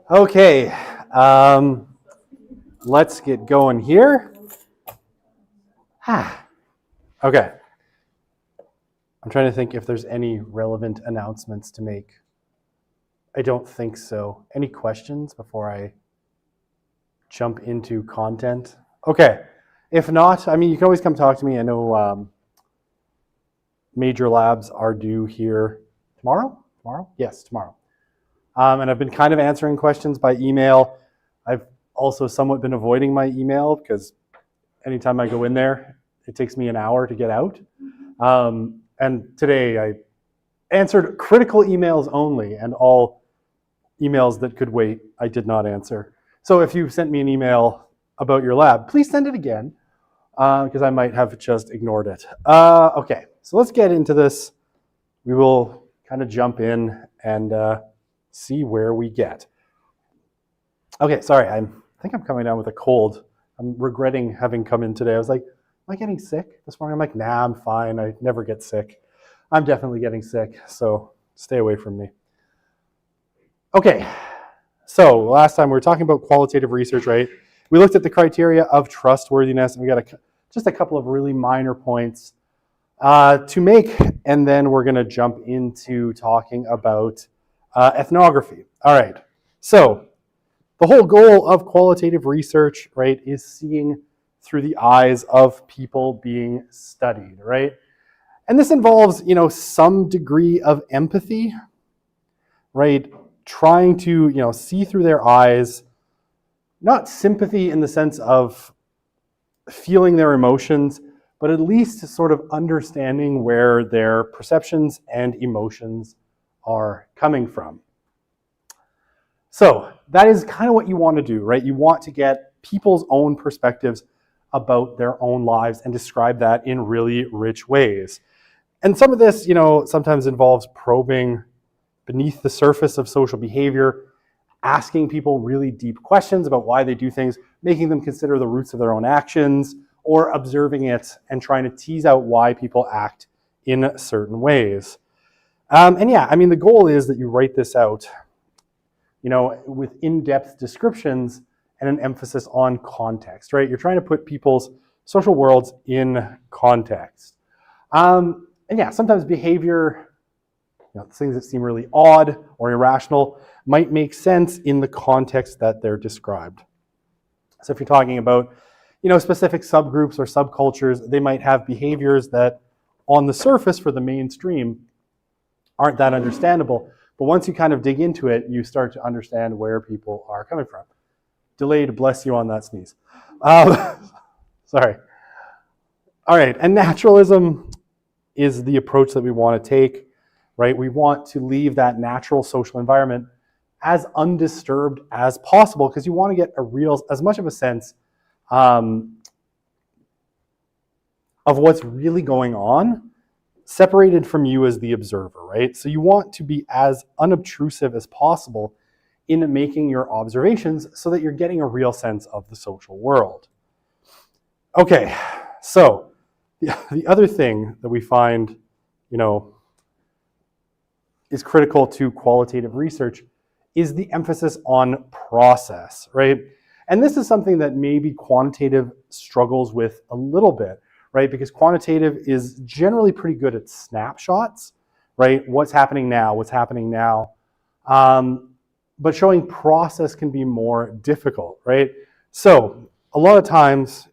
Okay, let's get going here. Okay, I'm trying to think if there's any relevant announcements to make. I don't think so. Any questions before I jump into content? Okay, if not, I mean, you can always come talk to me. I know major labs are due here tomorrow? Tomorrow? Yes, tomorrow. And I've been kind of answering questions by email. I've also somewhat been avoiding my email because anytime I go in there, it takes me an hour to get out. And today I answered critical emails only, and all emails that could wait, I did not answer. So if you sent me an email about your lab, please send it again, because I might have just ignored it. Okay, so let's get into this. We will kind of jump in and see where we get. Okay, sorry, I think I'm coming down with a cold. I'm regretting having come in today. I was like, am I getting sick this morning? I'm like, nah, I'm fine. I never get sick. I'm definitely getting sick, so stay away from me. Okay, so last time we were talking about qualitative research, right? We looked at the criteria of trustworthiness, and we got just a couple of really minor points to make, and then we're going to jump into talking about ethnography. All right, so the whole goal of qualitative research, right, is seeing through the eyes of people being studied, right? And this involves, some degree of empathy, right? Trying to, see through their eyes, not sympathy in the sense of feeling their emotions, but at least sort of understanding where their perceptions and emotions are coming from. So that is kind of what you want to do, right? You want to get people's own perspectives about their own lives and describe that in really rich ways. And some of this, sometimes involves probing beneath the surface of social behavior, asking people really deep questions about why they do things, making them consider the roots of their own actions, or observing it and trying to tease out why people act in certain ways. The goal is that you write this out, with in-depth descriptions and an emphasis on context, right? You're trying to put people's social worlds in context. Sometimes behavior, things that seem really odd or irrational might make sense in the context that they're described. So if you're talking about, specific subgroups or subcultures, they might have behaviors that on the surface for the mainstream aren't that understandable. But once you kind of dig into it, you start to understand where people are coming from. Delayed, bless you on that sneeze. Sorry. All right, and naturalism is the approach that we want to take, right? We want to leave that natural social environment as undisturbed as possible because you want to get as much of a sense of what's really going on, separated from you as the observer, right? So you want to be as unobtrusive as possible in making your observations so that you're getting a real sense of the social world. Okay, so the other thing that we find, is critical to qualitative research is the emphasis on process, right? And this is something that maybe quantitative struggles with a little bit, right? Because quantitative is generally pretty good at snapshots, right? What's happening now? But showing process can be more difficult, right? So a lot of times,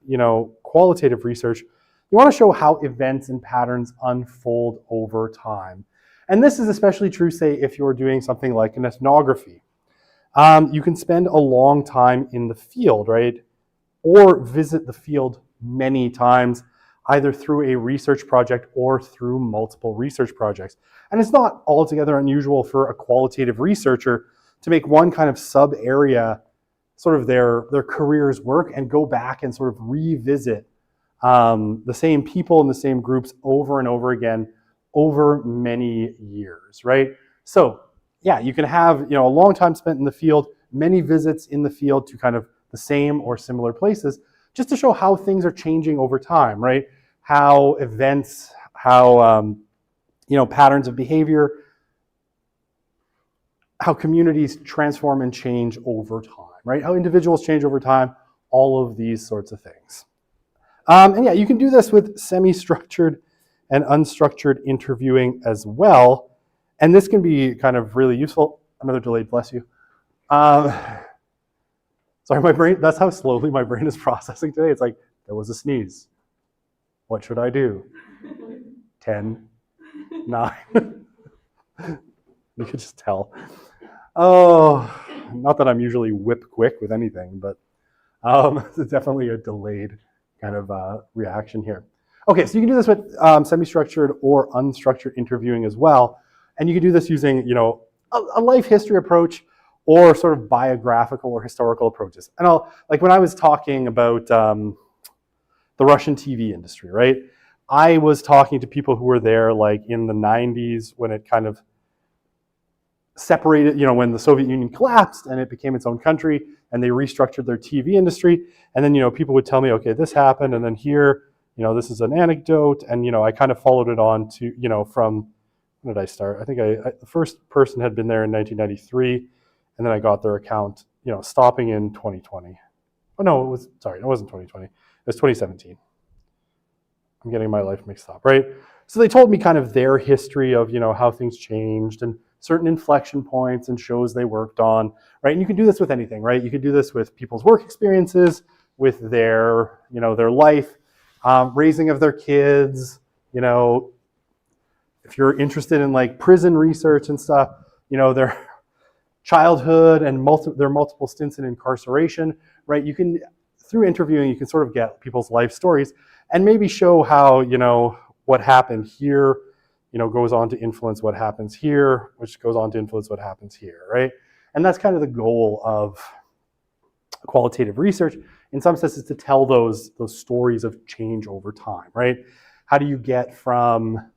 qualitative research, you want to show how events and patterns unfold over time. And this is especially true, say, if you're doing something like an ethnography. You can spend a long time in the field, right? Or visit the field many times, either through a research project or through multiple research projects. And it's not altogether unusual for a qualitative researcher to make one kind of sub-area sort of their career's work and go back and sort of revisit the same people and the same groups over and over again over many years, right? So yeah, you can have a long time spent in the field, many visits in the field to kind of the same or similar places, just to show how things are changing over time, right? How events, how patterns of behavior, how communities transform and change over time, right? How individuals change over time, all of these sorts of things. And yeah, you can do this with semi-structured and unstructured interviewing as well. And this can be kind of really useful. Another delayed, bless you. Sorry, my brain, that's how slowly my brain is processing today. It's like, there was a sneeze. What should I do? 10, 9. You could just tell. Oh, not that I'm usually whip quick with anything, but it's definitely a delayed kind of reaction here. Okay, so you can do this with semi-structured or unstructured interviewing as well. And you can do this using, a life history approach or sort of biographical or historical approaches. And like when I was talking about the Russian TV industry, right? I was talking to people who were there like in the 90s when it kind of separated, when the Soviet Union collapsed and it became its own country and they restructured their TV industry. And then, people would tell me, okay, this happened. And then here, this is an anecdote. And, I kind of followed it on to, from, when did I start? I think the first person had been there in 1993. And then I got their account, stopping in 2020. Oh, no, it wasn't 2020. It was 2017. I'm getting my life mixed up, right? So they told me kind of their history of, how things changed and certain inflection points and shows they worked on, right? And you can do this with anything, right? You can do this with people's work experiences, with their, their life, raising of their kids, if you're interested in like prison research and stuff, their childhood and their multiple stints in incarceration, right? You can, through interviewing, you can sort of get people's life stories and maybe show how, what happened here, goes on to influence what happens here, which goes on to influence what happens here, right? And that's kind of the goal of qualitative research. In some sense, is to tell those stories of change over time, right? How do you get from,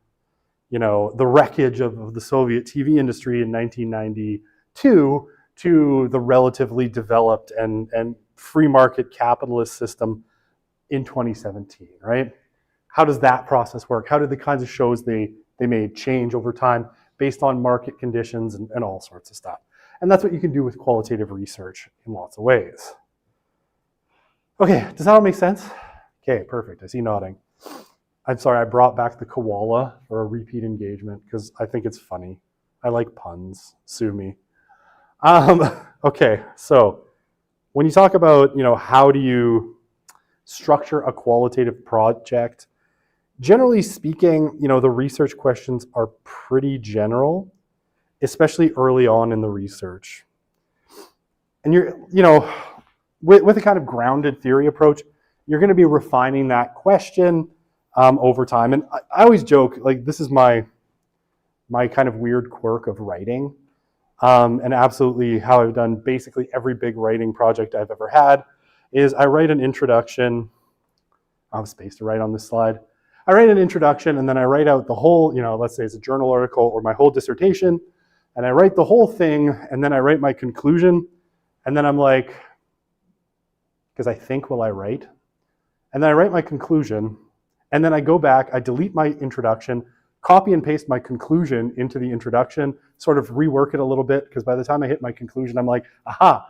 the wreckage of the Soviet TV industry in 1992 to the relatively developed and free market capitalist system in 2017, right? How does that process work? How do the kinds of shows they made change over time based on market conditions and all sorts of stuff? And that's what you can do with qualitative research in lots of ways. Okay, does that all make sense? Okay, perfect. I see nodding. I'm sorry, I brought back the koala for a repeat engagement because I think it's funny. I like puns. Sue me. Okay, so when you talk about, how do you structure a qualitative project, generally speaking, the research questions are pretty general, especially early on in the research. And you're, with a kind of grounded theory approach, you're going to be refining that question over time. And I always joke, like, this is my kind of weird quirk of writing, and absolutely how I've done basically every big writing project I've ever had, is I write an introduction. I have space to write on this slide. I write an introduction and then I write out the whole, let's say it's a journal article or my whole dissertation, and I write the whole thing and then I write my conclusion, and then I'm like, because I think while I write, and then I write my conclusion, and then I go back, I delete my introduction, copy and paste my conclusion into the introduction, sort of rework it a little bit, because by the time I hit my conclusion, I'm like, aha,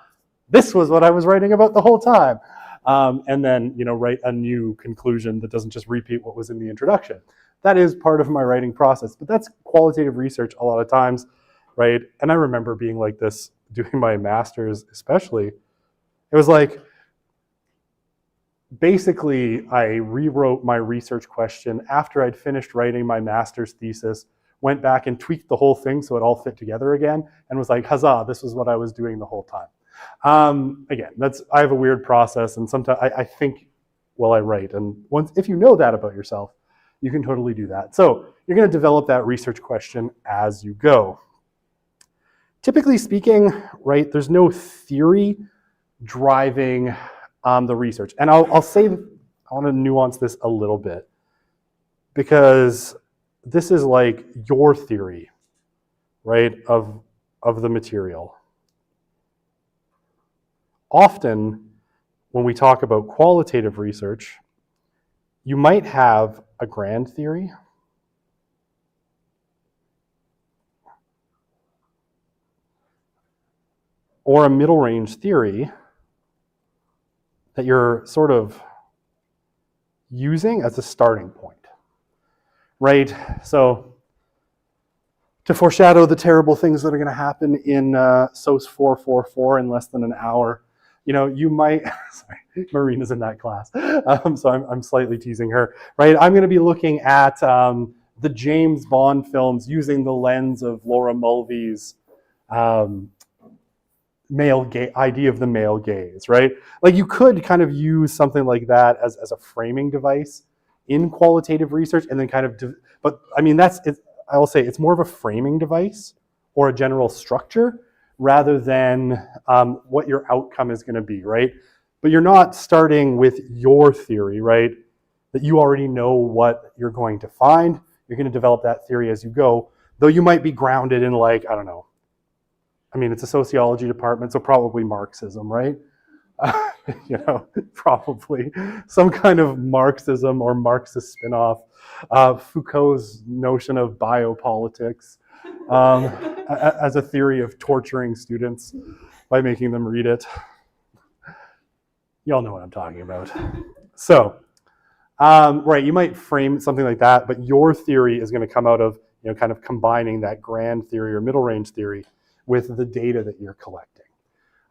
this was what I was writing about the whole time. And then, write a new conclusion that doesn't just repeat what was in the introduction. That is part of my writing process, but that's qualitative research a lot of times, right? And I remember being like this, doing my master's especially. It was like, basically, I rewrote my research question after I'd finished writing my master's thesis, went back and tweaked the whole thing so it all fit together again, and was like, huzzah, this was what I was doing the whole time. Again, I have a weird process, and sometimes I think while I write, and if you know that about yourself, you can totally do that. So you're going to develop that research question as you go. Typically speaking, right, there's no theory driving the research. And I'll say, I want to nuance this a little bit, because this is like your theory, right, of the material. Often, when we talk about qualitative research, you might have a grand theory, or a middle range theory that you're sort of using as a starting point, right? So to foreshadow the terrible things that are going to happen in SOC 444 in less than an hour, you might, sorry, Marina's in that class, so I'm slightly teasing her, right? I'm going to be looking at the James Bond films using the lens of Laura Mulvey's idea of the male gaze, right? Like you could kind of use something like that as a framing device in qualitative research, and then kind of, but I mean, I will say it's more of a framing device or a general structure rather than what your outcome is going to be, right? But you're not starting with your theory, right? That you already know what you're going to find. You're going to develop that theory as you go, though you might be grounded in, like, I don't know. I mean, it's a sociology department, so probably Marxism, right? Probably some kind of Marxism or Marxist spinoff. Foucault's notion of biopolitics as a theory of torturing students by making them read it. Y'all know what I'm talking about. So, right, you might frame something like that, but your theory is going to come out of, kind of combining that grand theory or middle range theory with the data that you're collecting.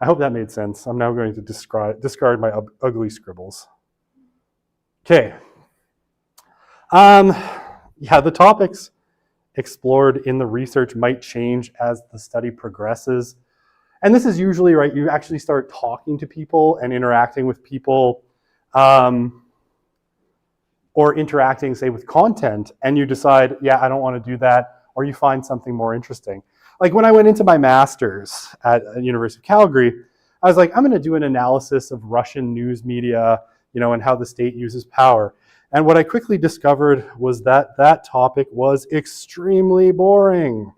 I hope that made sense. I'm now going to discard my ugly scribbles. Okay. The topics explored in the research might change as the study progresses. And this is usually, right, you actually start talking to people and interacting with people, or interacting, say, with content, and you decide, yeah, I don't want to do that, or you find something more interesting. Like when I went into my master's at the University of Calgary, I was like, I'm going to do an analysis of Russian news media, and how the state uses power. And what I quickly discovered was that that topic was extremely boring,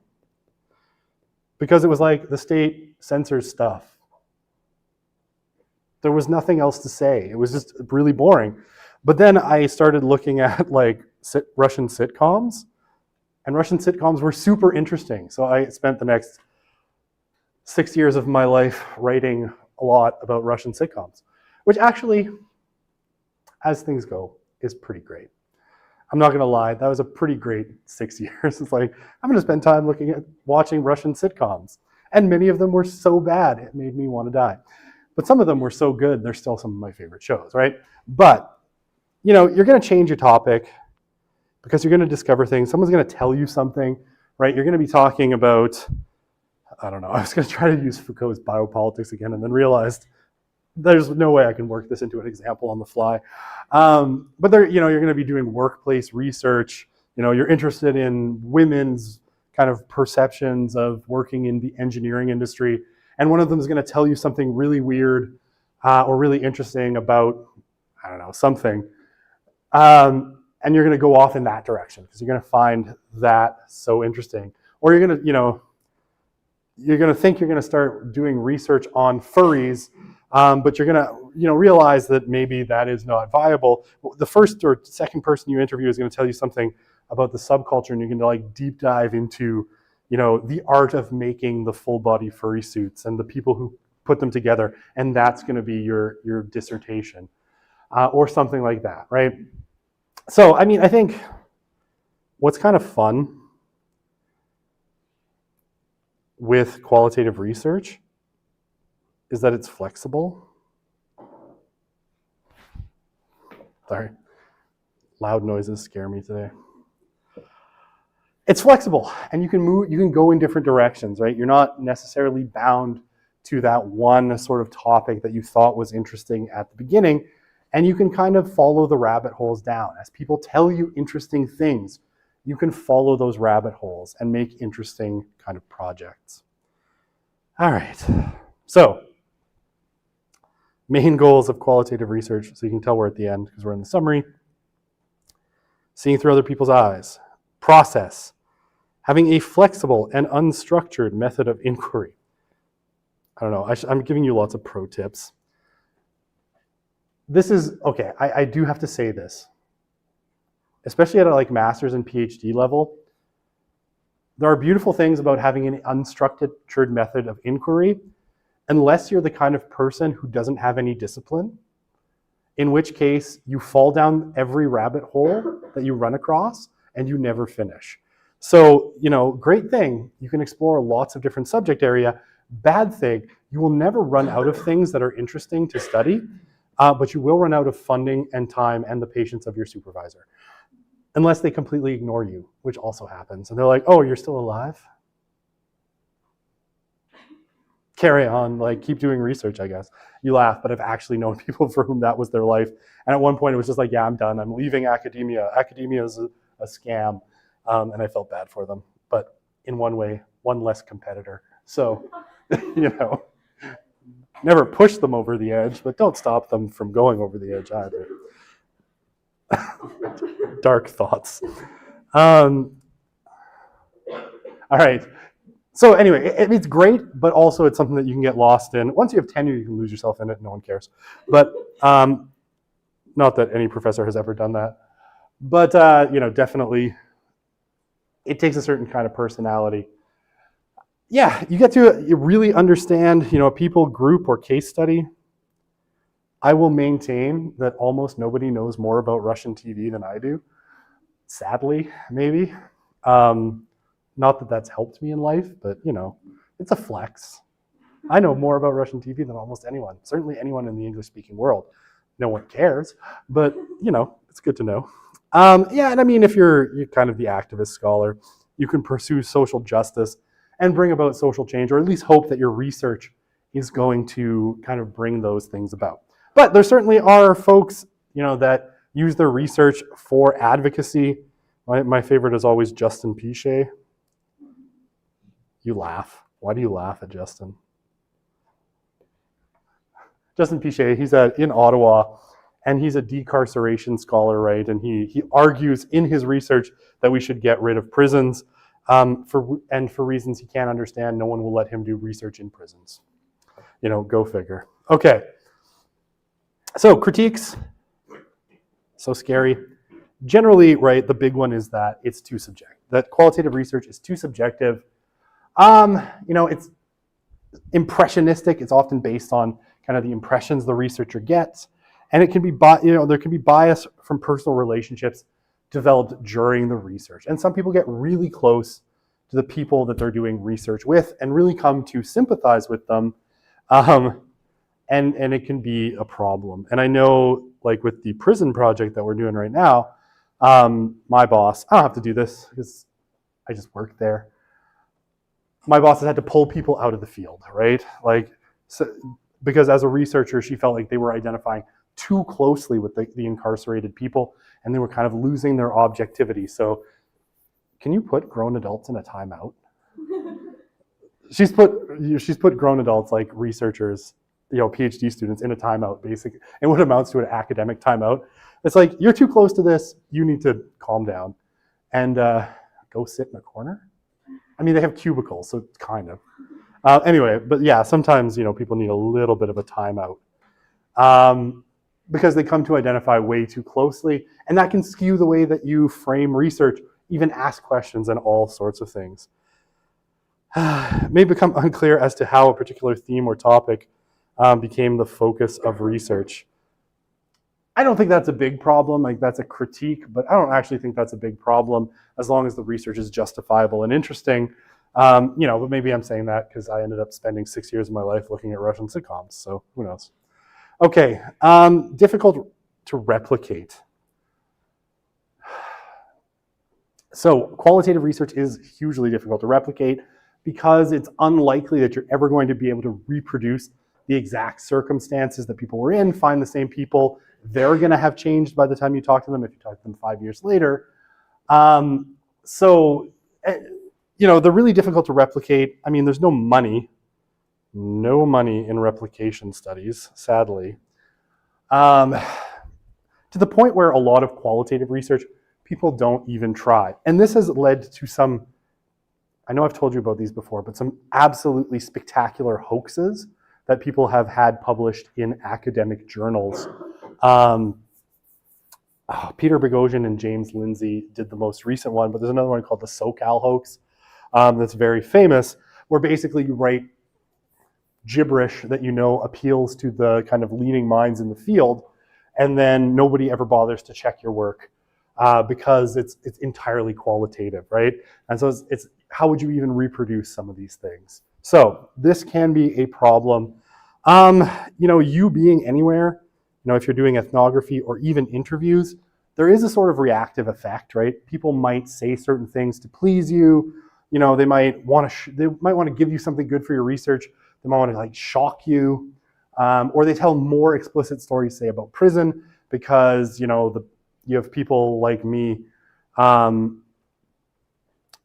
because it was like the state censors stuff. There was nothing else to say. It was just really boring. But then I started looking at Russian sitcoms, and Russian sitcoms were super interesting. So I spent the next 6 years of my life writing a lot about Russian sitcoms, which actually, as things go, is pretty great. I'm not gonna lie, that was a pretty great 6 years. It's like, I'm gonna spend time watching Russian sitcoms. And many of them were so bad, it made me want to die. But some of them were so good, they're still some of my favorite shows, right? But, you're gonna change your topic because you're gonna discover things. Someone's gonna tell you something, right? You're gonna be talking about, I don't know, I was gonna try to use Foucault's biopolitics again and then realized there's no way I can work this into an example on the fly. But you're going to be doing workplace research. You're interested in women's kind of perceptions of working in the engineering industry, and one of them is going to tell you something really weird or really interesting about, I don't know, something, and you're going to go off in that direction because you're going to find that so interesting, or you're going to think you're going to start doing research on furries. But you're gonna, realize that maybe that is not viable. The first or second person you interview is gonna tell you something about the subculture, and you're gonna deep dive into, the art of making the full body furry suits and the people who put them together, and that's gonna be your dissertation, or something like that, right? So, I mean, I think what's kind of fun with qualitative research is that it's flexible. Sorry, loud noises scare me today. It's flexible, and you can go in different directions, right? You're not necessarily bound to that one sort of topic that you thought was interesting at the beginning, and you can kind of follow the rabbit holes down. As people tell you interesting things, you can follow those rabbit holes and make interesting kind of projects. All right, so main goals of qualitative research, so you can tell we're at the end because we're in the summary. Seeing through other people's eyes. Process. Having a flexible and unstructured method of inquiry. I don't know, I'm giving you lots of pro tips. this is, okay, I do have to say this, especially at a like master's and PhD level. There are beautiful things about having an unstructured method of inquiry, unless you're the kind of person who doesn't have any discipline, in which case you fall down every rabbit hole that you run across and you never finish. So, great thing, you can explore lots of different subject area. Bad thing, you will never run out of things that are interesting to study, but you will run out of funding and time and the patience of your supervisor. Unless they completely ignore you, which also happens. And they're like, oh, you're still alive? Carry on, like keep doing research, I guess. You laugh, but I've actually known people for whom that was their life. And at one point it was just like, yeah, I'm done. I'm leaving academia. Academia is a scam. And I felt bad for them. But in one way, one less competitor. So, never push them over the edge, but don't stop them from going over the edge either. Dark thoughts. All right. So anyway, it's great, but also it's something that you can get lost in. Once you have tenure, you can lose yourself in it. No one cares. But not that any professor has ever done that. But definitely, it takes a certain kind of personality. Yeah, you get to really understand, a people, group, or case study. I will maintain that almost nobody knows more about Russian TV than I do. Sadly, maybe. Not that that's helped me in life, but it's a flex. I know more about Russian TV than almost anyone. Certainly anyone in the English-speaking world. No one cares, but it's good to know. And I mean, if you're kind of the activist scholar, you can pursue social justice and bring about social change, or at least hope that your research is going to kind of bring those things about. But there certainly are folks, that use their research for advocacy. My favorite is always Justin Pichet. You laugh. Why do you laugh at Justin? Justin Pichet, he's in Ottawa, and he's a decarceration scholar, right? And he argues in his research that we should get rid of prisons, for reasons he can't understand. No one will let him do research in prisons. Go figure. Okay. So critiques, so scary. Generally, right, the big one is that it's too subjective. That qualitative research is too subjective. It's impressionistic. It's often based on kind of the impressions the researcher gets, and it can be, there can be bias from personal relationships developed during the research. And some people get really close to the people that they're doing research with and really come to sympathize with them, and it can be a problem. And I know, like with the prison project that we're doing right now, my boss, I don't have to do this because I just work there. My boss has had to pull people out of the field, right? Because as a researcher, she felt like they were identifying too closely with the incarcerated people, and they were kind of losing their objectivity. So, can you put grown adults in a timeout? She's put grown adults, like researchers, PhD students, in a timeout, basically, and what amounts to an academic timeout. It's like, you're too close to this. You need to calm down and go sit in a corner. I mean, they have cubicles, so kind of. Anyway, but yeah, sometimes, people need a little bit of a timeout because they come to identify way too closely, and that can skew the way that you frame research, even ask questions and all sorts of things. It may become unclear as to how a particular theme or topic became the focus of research. I don't think that's a big problem. Like, that's a critique, but I don't actually think that's a big problem as long as the research is justifiable and interesting. But maybe I'm saying that because I ended up spending 6 years of my life looking at Russian sitcoms, so who knows. Okay, difficult to replicate. So qualitative research is hugely difficult to replicate because it's unlikely that you're ever going to be able to reproduce the exact circumstances that people were in, find the same people. They're going to have changed by the time you talk to them, if you talk to them 5 years later. They're really difficult to replicate. I mean, there's no money in replication studies, sadly. To the point where a lot of qualitative research, people don't even try. And this has led to some, I know I've told you about these before, but some absolutely spectacular hoaxes that people have had published in academic journals. Peter Boghossian and James Lindsay did the most recent one, but there's another one called the SoCal hoax that's very famous, where basically you write gibberish that appeals to the kind of leading minds in the field, and then nobody ever bothers to check your work because it's entirely qualitative, right? And so it's how would you even reproduce some of these things? So this can be a problem. You being anywhere, if you're doing ethnography or even interviews, there is a sort of reactive effect, right? People might say certain things to please you. They might want to give you something good for your research. They might want to like shock you, or they tell more explicit stories, say about prison, because you have people like me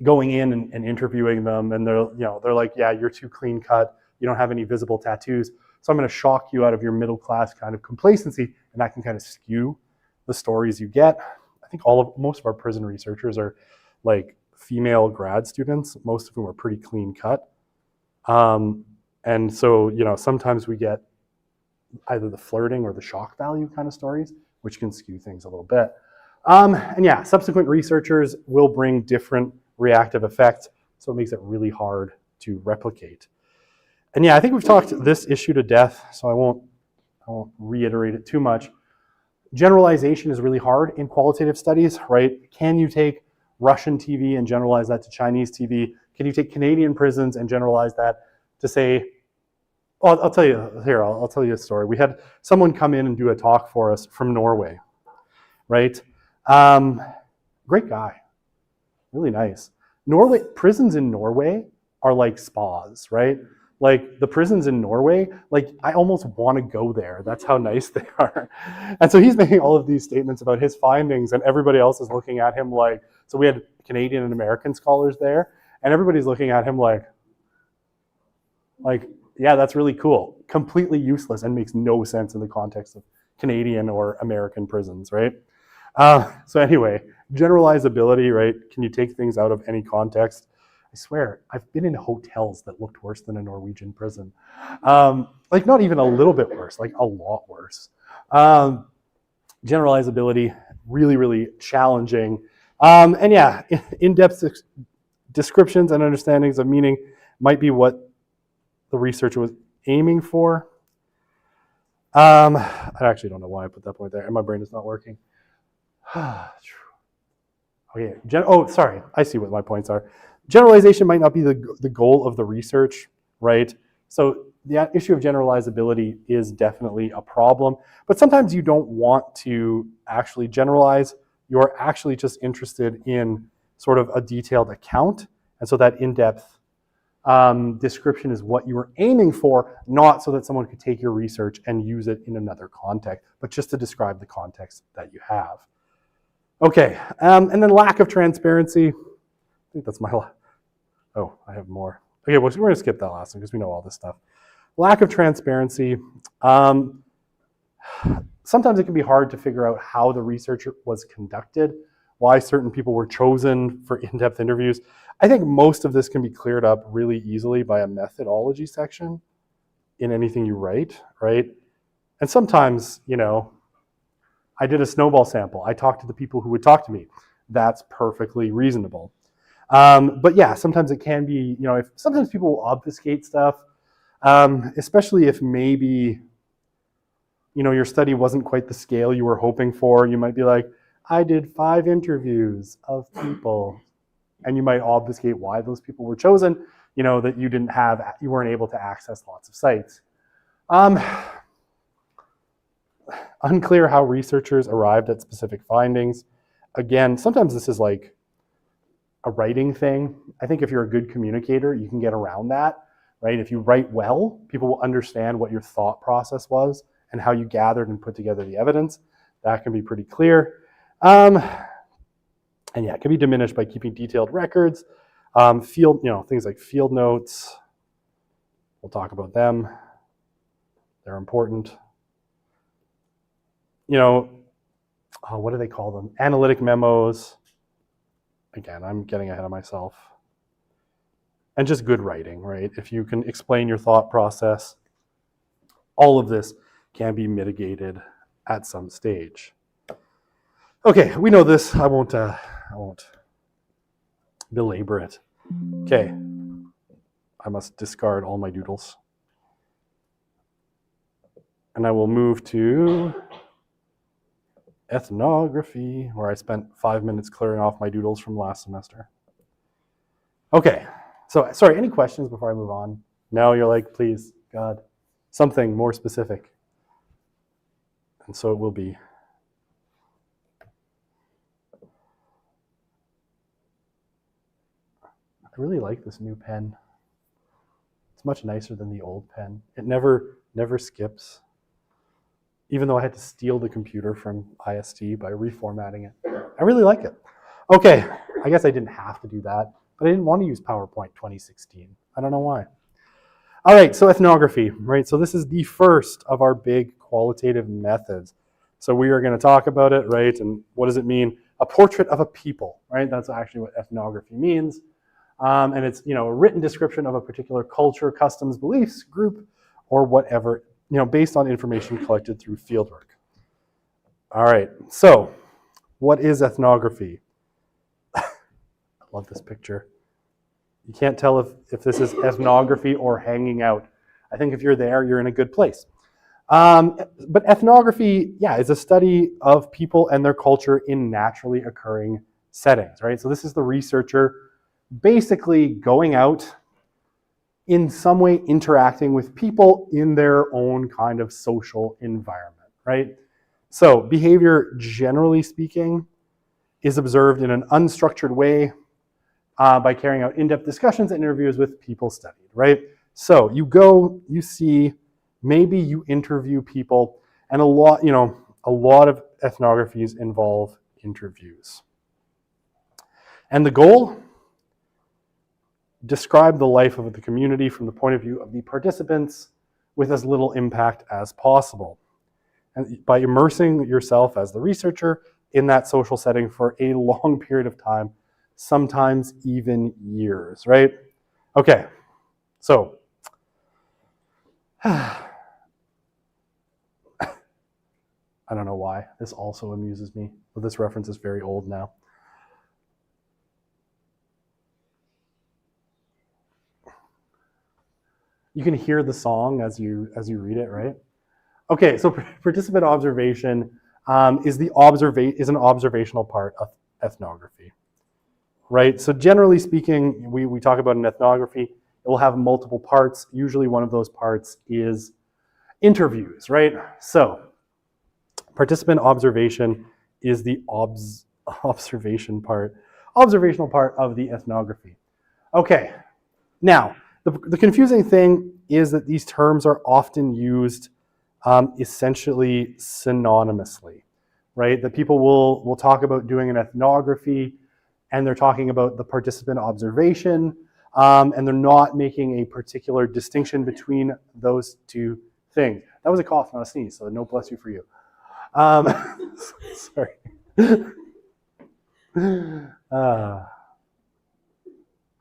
going in and interviewing them, and they're like, yeah, you're too clean cut. You don't have any visible tattoos. So I'm going to shock you out of your middle class kind of complacency, and that can kind of skew the stories you get. I think most of our prison researchers are like female grad students, most of whom are pretty clean cut. And so, sometimes we get either the flirting or the shock value kind of stories, which can skew things a little bit. And yeah, subsequent researchers will bring different reactive effects, so it makes it really hard to replicate. And yeah, I think we've talked this issue to death, so I won't reiterate it too much. Generalization is really hard in qualitative studies, right? Can you take Russian TV and generalize that to Chinese TV? Can you take Canadian prisons and generalize that to say, well, I'll tell you a story. We had someone come in and do a talk for us from Norway, right? Great guy, really nice. Prisons in Norway are like spas, right? Like the prisons in Norway, like I almost want to go there. That's how nice they are. And so he's making all of these statements about his findings, and everybody else is looking at him like, so we had Canadian and American scholars there, and everybody's looking at him like, yeah, that's really cool. Completely useless and makes no sense in the context of Canadian or American prisons, right? So anyway, generalizability, right? Can you take things out of any context? I swear, I've been in hotels that looked worse than a Norwegian prison. Like not even a little bit worse, like a lot worse. Generalizability, really, really challenging. And yeah, in-depth descriptions and understandings of meaning might be what the researcher was aiming for. I actually don't know why I put that point there, and my brain is not working. Okay. Sorry. I see what my points are. Generalization might not be the goal of the research, right? So the issue of generalizability is definitely a problem, but sometimes you don't want to actually generalize. You're actually just interested in sort of a detailed account, and so that in-depth description is what you were aiming for, not so that someone could take your research and use it in another context, but just to describe the context that you have. Okay, and then lack of transparency. I think that's my last. Oh, I have more. Okay, well, we're going to skip that last one because we know all this stuff. Lack of transparency. Sometimes it can be hard to figure out how the research was conducted, why certain people were chosen for in-depth interviews. I think most of this can be cleared up really easily by a methodology section in anything you write, right? And sometimes, I did a snowball sample. I talked to the people who would talk to me. That's perfectly reasonable. But yeah, sometimes it can be, sometimes people will obfuscate stuff, especially if maybe, your study wasn't quite the scale you were hoping for. You might be like, I did 5 interviews of people, and you might obfuscate why those people were chosen, that you weren't able to access lots of sites. Unclear how researchers arrived at specific findings. Again, sometimes this is like a writing thing. I think if you're a good communicator, you can get around that, right? If you write well, people will understand what your thought process was and how you gathered and put together the evidence. That can be pretty clear. And yeah, it can be diminished by keeping detailed records. Things like field notes. We'll talk about them. They're important. What do they call them? Analytic memos. Again, I'm getting ahead of myself. And just good writing, right? If you can explain your thought process, all of this can be mitigated at some stage. Okay, we know this. I won't belabor it. Okay, I must discard all my doodles. And I will move to ethnography, where I spent 5 minutes clearing off my doodles from last semester. Okay, so sorry, any questions before I move on? No, you're like, please, God, something more specific. And so it will be. I really like this new pen. It's much nicer than the old pen. It never skips. Even though I had to steal the computer from IST by reformatting it. I really like it. Okay, I guess I didn't have to do that, but I didn't want to use PowerPoint 2016. I don't know why. All right, so ethnography, right? So this is the first of our big qualitative methods. So we are going to talk about it, right? And what does it mean? A portrait of a people, right? That's actually what ethnography means. And it's, a written description of a particular culture, customs, beliefs, group, or whatever, based on information collected through fieldwork. All right, so what is ethnography? I love this picture. You can't tell if this is ethnography or hanging out. I think if you're there, you're in a good place. But ethnography, is a study of people and their culture in naturally occurring settings, right? So this is the researcher basically going out, in some way interacting with people in their own kind of social environment, right? So behavior, generally speaking, is observed in an unstructured way by carrying out in-depth discussions and interviews with people studied, right? So you go, you see, maybe you interview people, and a lot of ethnographies involve interviews. And the goal? Describe the life of the community from the point of view of the participants with as little impact as possible. And by immersing yourself as the researcher in that social setting for a long period of time, sometimes even years, right? Okay, so I don't know why. This also amuses me, but this reference is very old now. You can hear the song as you read it, right? Okay, so participant observation is an observational part of ethnography, right? So generally speaking, we talk about an ethnography. It will have multiple parts. Usually one of those parts is interviews, right? So participant observation is the observational part of the ethnography. Okay, now, the confusing thing is that these terms are often used essentially synonymously, right? That people will talk about doing an ethnography, and they're talking about the participant observation, and they're not making a particular distinction between those two things. That was a cough, not a sneeze, so no bless you for you. Sorry.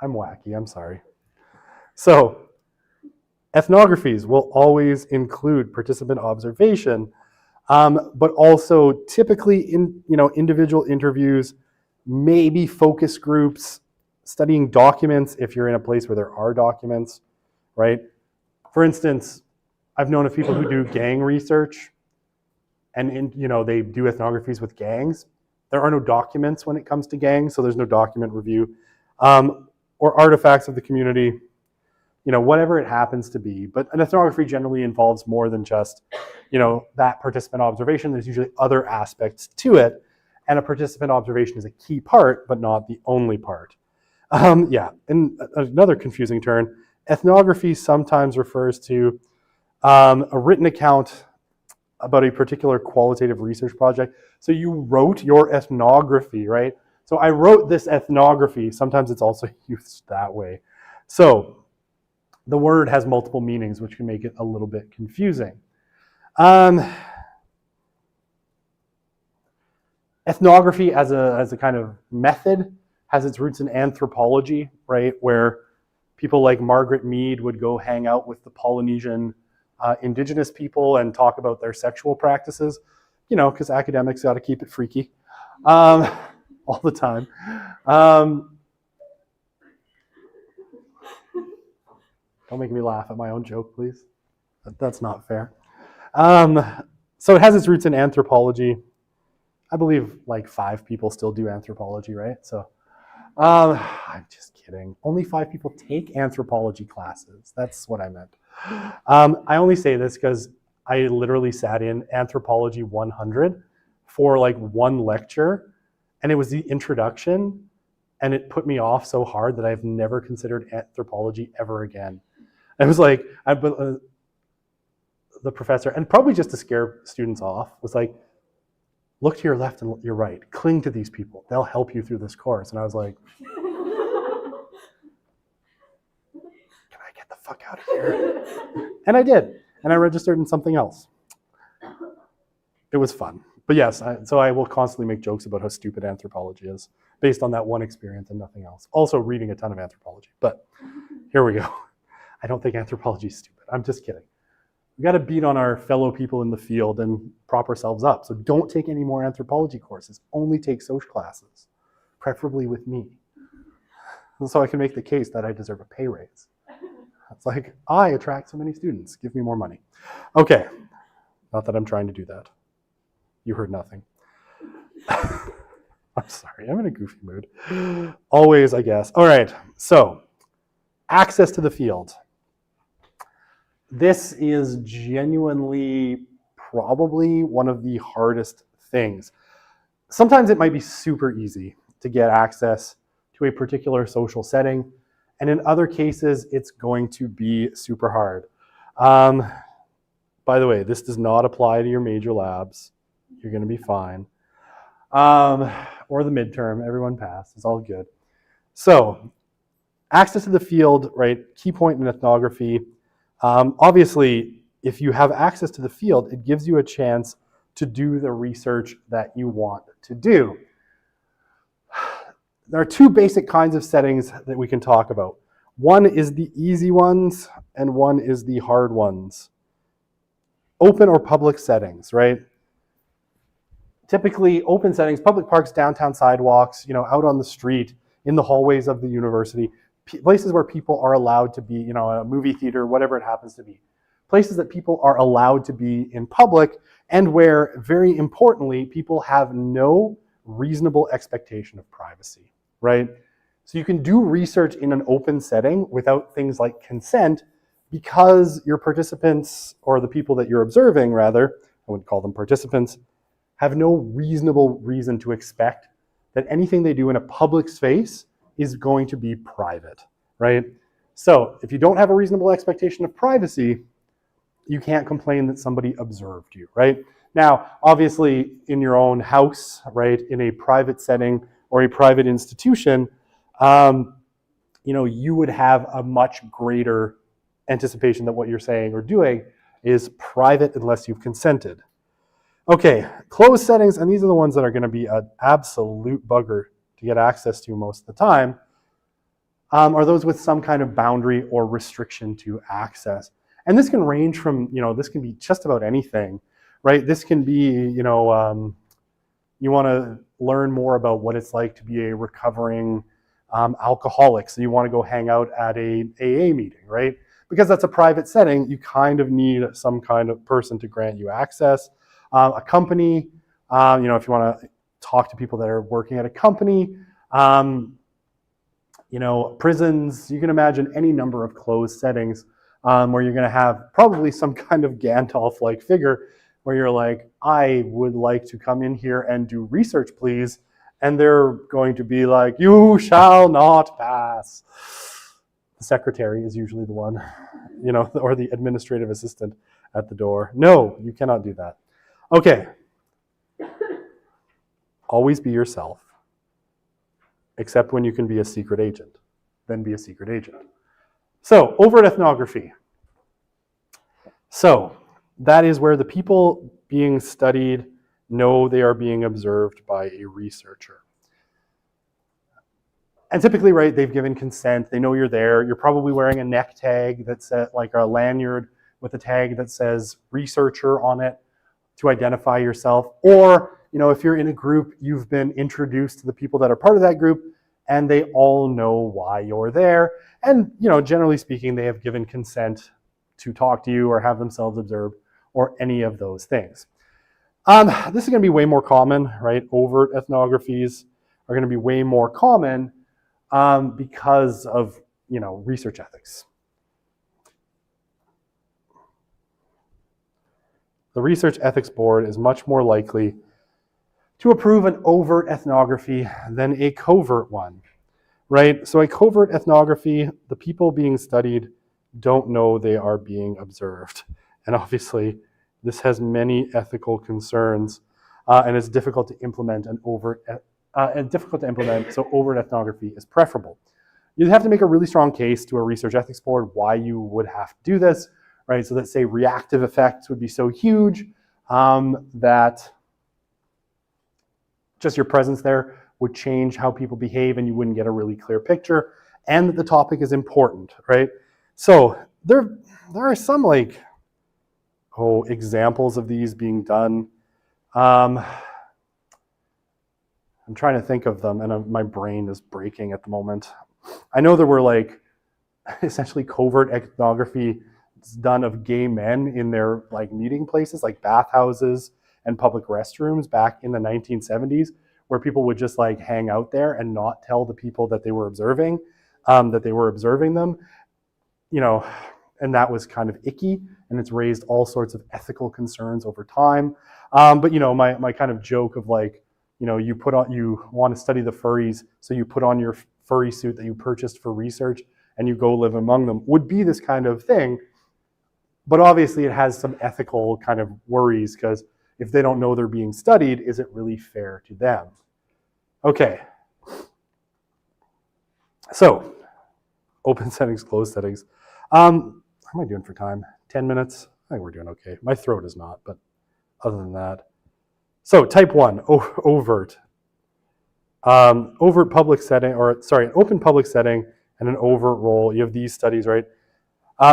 I'm wacky, I'm sorry. So, ethnographies will always include participant observation, but also typically individual interviews, maybe focus groups, studying documents if you're in a place where there are documents, right? For instance, I've known of people who do gang research, and they do ethnographies with gangs. There are no documents when it comes to gangs, so there's no document review, or artifacts of the community. Whatever it happens to be. But an ethnography generally involves more than just, that participant observation. There's usually other aspects to it. And a participant observation is a key part, but not the only part. And another confusing term, ethnography sometimes refers to a written account about a particular qualitative research project. So you wrote your ethnography, right? So I wrote this ethnography. Sometimes it's also used that way. So the word has multiple meanings, which can make it a little bit confusing. Ethnography as a kind of method has its roots in anthropology, right? Where people like Margaret Mead would go hang out with the Polynesian indigenous people and talk about their sexual practices. because academics got to keep it freaky all the time. Don't make me laugh at my own joke, please. That's not fair. So it has its roots in anthropology. I believe like 5 people still do anthropology, right? So I'm just kidding. Only 5 people take anthropology classes. That's what I meant. I only say this because I literally sat in Anthropology 100 for like one lecture, and it was the introduction, and it put me off so hard that I've never considered anthropology ever again. It was like, the professor, and probably just to scare students off, was like, look to your left and your right. Cling to these people. They'll help you through this course. And I was like, can I get the fuck out of here? And I did. And I registered in something else. It was fun. But yes, so I will constantly make jokes about how stupid anthropology is based on that one experience and nothing else. Also reading a ton of anthropology. But here we go. I don't think anthropology is stupid. I'm just kidding. We got to beat on our fellow people in the field and prop ourselves up. So don't take any more anthropology courses. Only take social classes, preferably with me. So I can make the case that I deserve a pay raise. It's like, I attract so many students. Give me more money. Okay. Not that I'm trying to do that. You heard nothing. I'm sorry. I'm in a goofy mood. Always, I guess. All right. So access to the field. This is genuinely probably one of the hardest things. Sometimes it might be super easy to get access to a particular social setting, and in other cases, it's going to be super hard. By the way, this does not apply to your major labs. You're going to be fine. Or the midterm, everyone passed. It's all good. So, access to the field, right? Key point in ethnography. Obviously, if you have access to the field, it gives you a chance to do the research that you want to do. There are 2 basic kinds of settings that we can talk about. One is the easy ones, and one is the hard ones. Open or public settings, right? Typically, open settings, public parks, downtown sidewalks, out on the street, in the hallways of the university, places where people are allowed to be, a movie theater, whatever it happens to be. Places that people are allowed to be in public, and where, very importantly, people have no reasonable expectation of privacy, right? So you can do research in an open setting without things like consent because your participants, or the people that you're observing rather, I wouldn't call them participants, have no reasonable reason to expect that anything they do in a public space is going to be private, right? So if you don't have a reasonable expectation of privacy, you can't complain that somebody observed you, right? Now, obviously, in your own house, right, in a private setting or a private institution, you would have a much greater anticipation that what you're saying or doing is private unless you've consented. Okay, closed settings, and these are the ones that are going to be an absolute bugger to get access to most of the time, are those with some kind of boundary or restriction to access. And this can range from, this can be just about anything, right? This can be, you want to learn more about what it's like to be a recovering alcoholic, so you want to go hang out at a AA meeting, right? Because that's a private setting, you kind of need some kind of person to grant you access. A company, if you want to talk to people that are working at a company, prisons, you can imagine any number of closed settings where you're going to have probably some kind of Gandalf-like figure where you're like, I would like to come in here and do research, please. And they're going to be like, you shall not pass. The secretary is usually the one, or the administrative assistant at the door. No, you cannot do that. Okay. Always be yourself, except when you can be a secret agent. Then be a secret agent. So, overt ethnography. So, that is where the people being studied know they are being observed by a researcher. And typically, right, they've given consent, they know you're there, you're probably wearing a neck tag that's like a lanyard with a tag that says researcher on it. to identify yourself. Or, if you're in a group, you've been introduced to the people that are part of that group and they all know why you're there. And, generally speaking, they have given consent to talk to you or have themselves observed or any of those things. This is going to be way more common, right? Overt ethnographies are going to be way more common because of, research ethics. The Research Ethics Board is much more likely to approve an overt ethnography than a covert one, right? So a covert ethnography, the people being studied don't know they are being observed. And obviously, this has many ethical concerns, and it's difficult to implement so overt ethnography is preferable. You have to make a really strong case to a research ethics board why you would have to do this, right? So that, say, reactive effects would be so huge that just your presence there would change how people behave and you wouldn't get a really clear picture, and that the topic is important, right? So there are some examples of these being done. I'm trying to think of them, and my brain is breaking at the moment. I know there were essentially covert ethnography done of gay men in their meeting places, like bathhouses and public restrooms back in the 1970s, where people would just hang out there and not tell the people that they were observing them, and that was kind of icky, and it's raised all sorts of ethical concerns over time. But my kind of joke of you want to study the furries, so you put on your furry suit that you purchased for research and you go live among them would be this kind of thing. But obviously it has some ethical kind of worries, because if they don't know they're being studied, is it really fair to them? Okay. So, open settings, closed settings. How am I doing for time? 10 minutes? I think we're doing okay. My throat is not, but other than that. So, type 1, overt. Overt public setting, an open public setting and an overt role. You have these studies, right?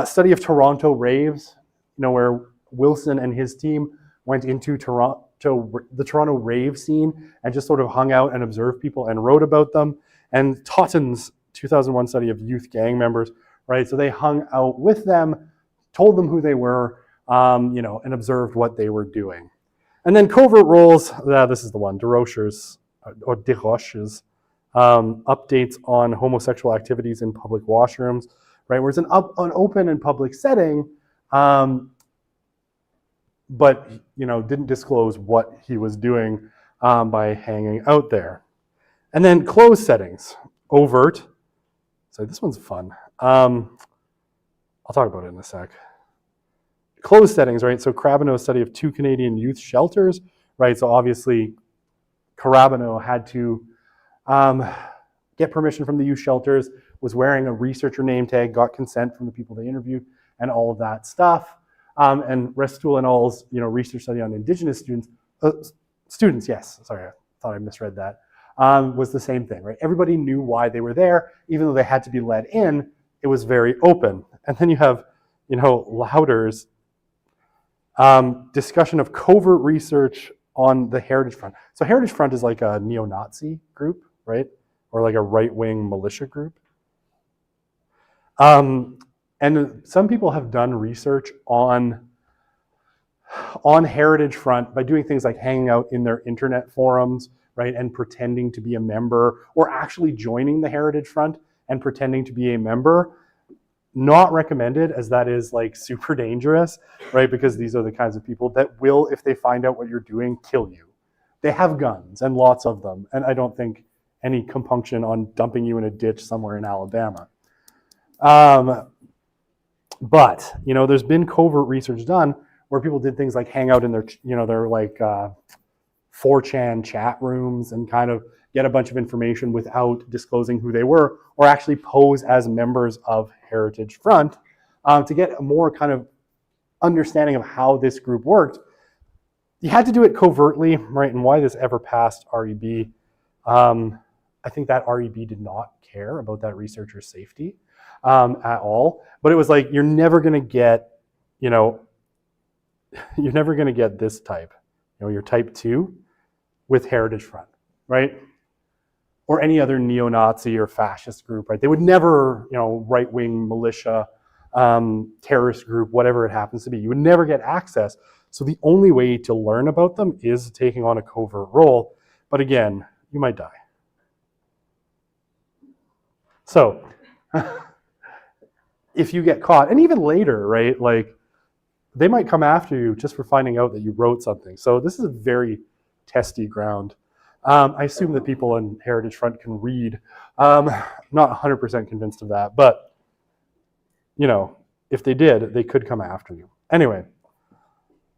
Study of Toronto raves, where Wilson and his team went into the Toronto rave scene and just sort of hung out and observed people and wrote about them. And Totten's 2001 study of youth gang members, right? So they hung out with them, told them who they were, and observed what they were doing. And then covert roles, this is the one, Desroches, updates on homosexual activities in public washrooms, right? Where it's an open and public setting, but didn't disclose what he was doing by hanging out there. And then closed settings, overt. So this one's fun. I'll talk about it in a sec. Closed settings, right? So Carabinot's study of 2 Canadian youth shelters, right? So obviously Carabinot had to get permission from the youth shelters, was wearing a researcher name tag, got consent from the people they interviewed, and all of that stuff. And Restoul and all's research study on Indigenous students, yes, sorry, I thought I misread that, was the same thing, right? Everybody knew why they were there, even though they had to be let in, it was very open. And then you have, Lauder's discussion of covert research on the Heritage Front. So Heritage Front is like a neo-Nazi group, right? Or like a right-wing militia group. And some people have done research on Heritage Front by doing things like hanging out in their internet forums, right, and pretending to be a member, or actually joining the Heritage Front and pretending to be a member. Not recommended, as that is super dangerous, right? Because these are the kinds of people that will, if they find out what you're doing, kill you. They have guns, and lots of them, and I don't think any compunction on dumping you in a ditch somewhere in Alabama. But there's been covert research done where people did things like hang out in their 4chan chat rooms and kind of get a bunch of information without disclosing who they were, or actually pose as members of Heritage Front to get a more kind of understanding of how this group worked. You had to do it covertly, right? And why this ever passed REB, I think that REB did not care about that researcher's safety at all. But it was you're never going to get, you're never going to get this type, your type 2 with Heritage Front, right? Or any other neo-Nazi or fascist group, right? They would never, right-wing militia, terrorist group, whatever it happens to be. You would never get access. So the only way to learn about them is taking on a covert role. But again, you might die. So if you get caught, and even later, right, like they might come after you just for finding out that you wrote something. So this is a very testy ground. I assume that people in Heritage Front can read. Not 100% convinced of that, but if they did, they could come after you. Anyway,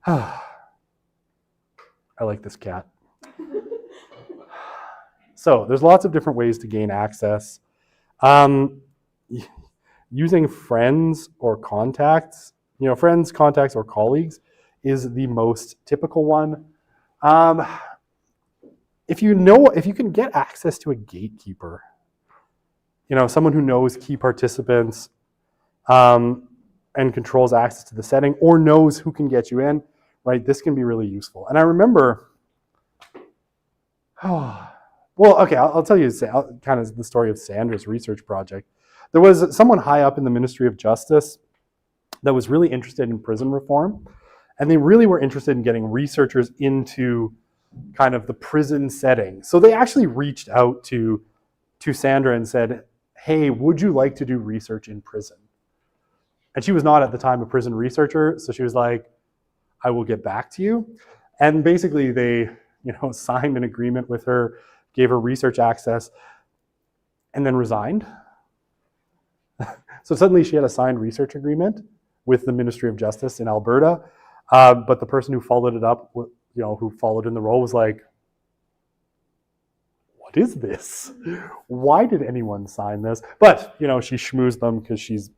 I like this cat. So there's lots of different ways to gain access. Using friends or contacts, friends, contacts, or colleagues is the most typical one. If you can get access to a gatekeeper, someone who knows key participants and controls access to the setting or knows who can get you in, right? This can be really useful. And I remember, I'll tell you kind of the story of Sandra's research project. There was someone high up in the Ministry of Justice that was really interested in prison reform, and they really were interested in getting researchers into kind of the prison setting. So they actually reached out to Sandra and said, hey, would you like to do research in prison? And she was not at the time a prison researcher, so she was like, I will get back to you. And basically they, signed an agreement with her, gave her research access, and then resigned. So suddenly she had a signed research agreement with the Ministry of Justice in Alberta, but the person who followed it up, who followed in the role was like, what is this? Why did anyone sign this? But, she schmoozed them because she's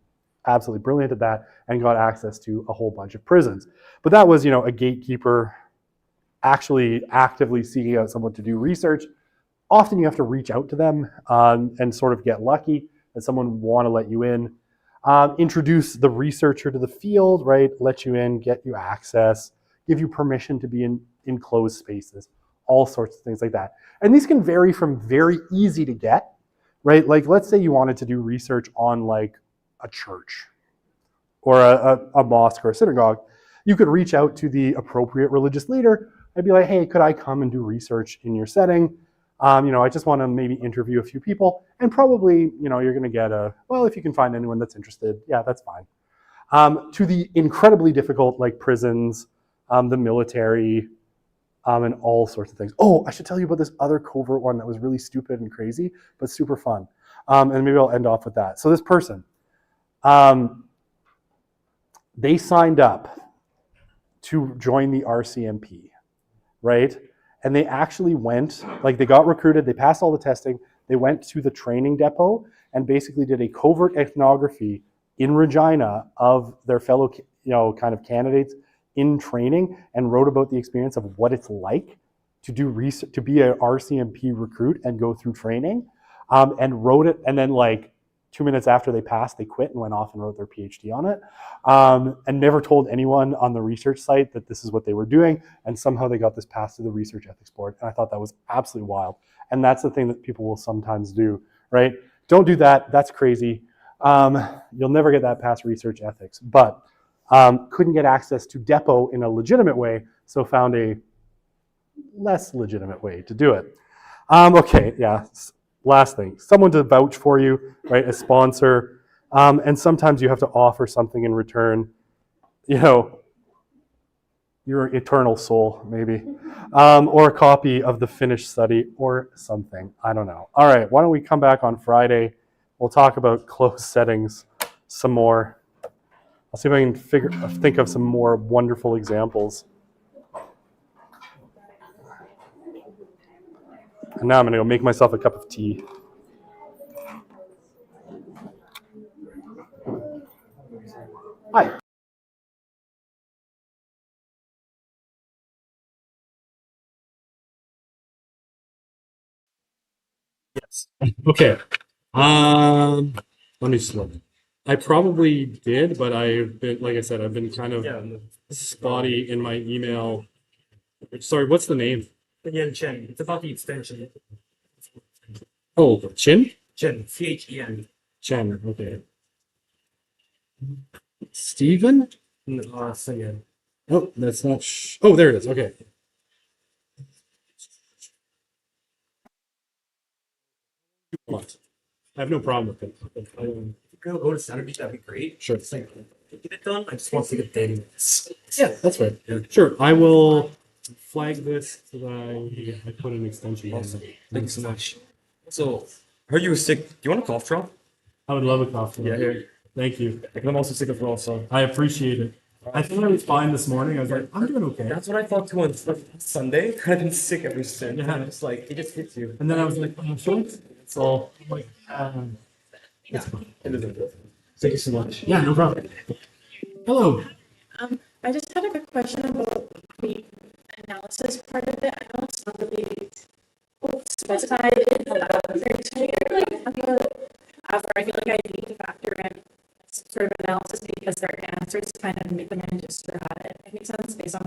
absolutely brilliant at that and got access to a whole bunch of prisons. But that was, a gatekeeper actually actively seeking out someone to do research. Often you have to reach out to them and sort of get lucky that someone want to let you in. Introduce the researcher to the field, right? Let you in, get you access, give you permission to be in enclosed spaces, all sorts of things like that. And these can vary from very easy to get, right? Like let's say you wanted to do research on like a church or a mosque or a synagogue. You could reach out to the appropriate religious leader and be like, hey, could I come and do research in your setting? I just want to maybe interview a few people, and probably, you're going to get if you can find anyone that's interested, yeah, that's fine. To the incredibly difficult, like prisons, the military, and all sorts of things. Oh, I should tell you about this other covert one that was really stupid and crazy, but super fun. And maybe I'll end off with that. So this person, they signed up to join the RCMP, right? And they actually went, they got recruited, they passed all the testing, they went to the training depot and basically did a covert ethnography in Regina of their fellow, kind of candidates in training, and wrote about the experience of what it's like to do research, to be an RCMP recruit and go through training, and wrote it. And then 2 minutes after they passed, they quit and went off and wrote their PhD on it, and never told anyone on the research site that this is what they were doing. And somehow they got this passed to the Research Ethics Board. And I thought that was absolutely wild. And that's the thing that people will sometimes do, right? Don't do that. That's crazy. You'll never get that past research ethics. But couldn't get access to Depot in a legitimate way, so found a less legitimate way to do it. Okay, yeah. Last thing, someone to vouch for you, right? A sponsor, and sometimes you have to offer something in return. Your eternal soul, maybe, or a copy of the finished study or something. I don't know. All right, why don't we come back on Friday? We'll talk about closed settings some more. I'll see if I can think of some more wonderful examples. And now I'm going to go make myself a cup of tea. Hi. Yes. Okay. Let me slow. I probably did, but I've been, like I said, I've been kind of spotty in my email. Sorry, what's the name? Yeah, Chen. It's about the extension. Oh, Chin? Chen. Chen. Chen, okay. Steven? Second. Oh, that's not. Oh, there it is. Okay. What? I have no problem with it. Go to Saturday, that'd be great. Sure. Just like, get it done. I just want to get 30 minutes. Yeah, that's right. Yeah. Sure. I will flag this so that I put an extension on Awesome. it. Thank you so much. So, I heard you were sick. Do you want a cough drop? I would love a coffee. Yeah, here. Thank you. I'm also sick as well, so. I appreciate it. I thought I was fine this morning. I was like, I'm doing okay. That's what I thought too on Sunday. I've been sick ever since. Yeah. It's like, it just hits you. And then I was like, I'm sure. So I'm like, Yeah. It is good. Thank you so much. yeah, no problem. Hello. I just had a good question about the analysis part of it. I know it's not really specified in the very clear. However, I feel like I need to factor in some sort of analysis because their answers kind of make them in just for that. It makes sense based on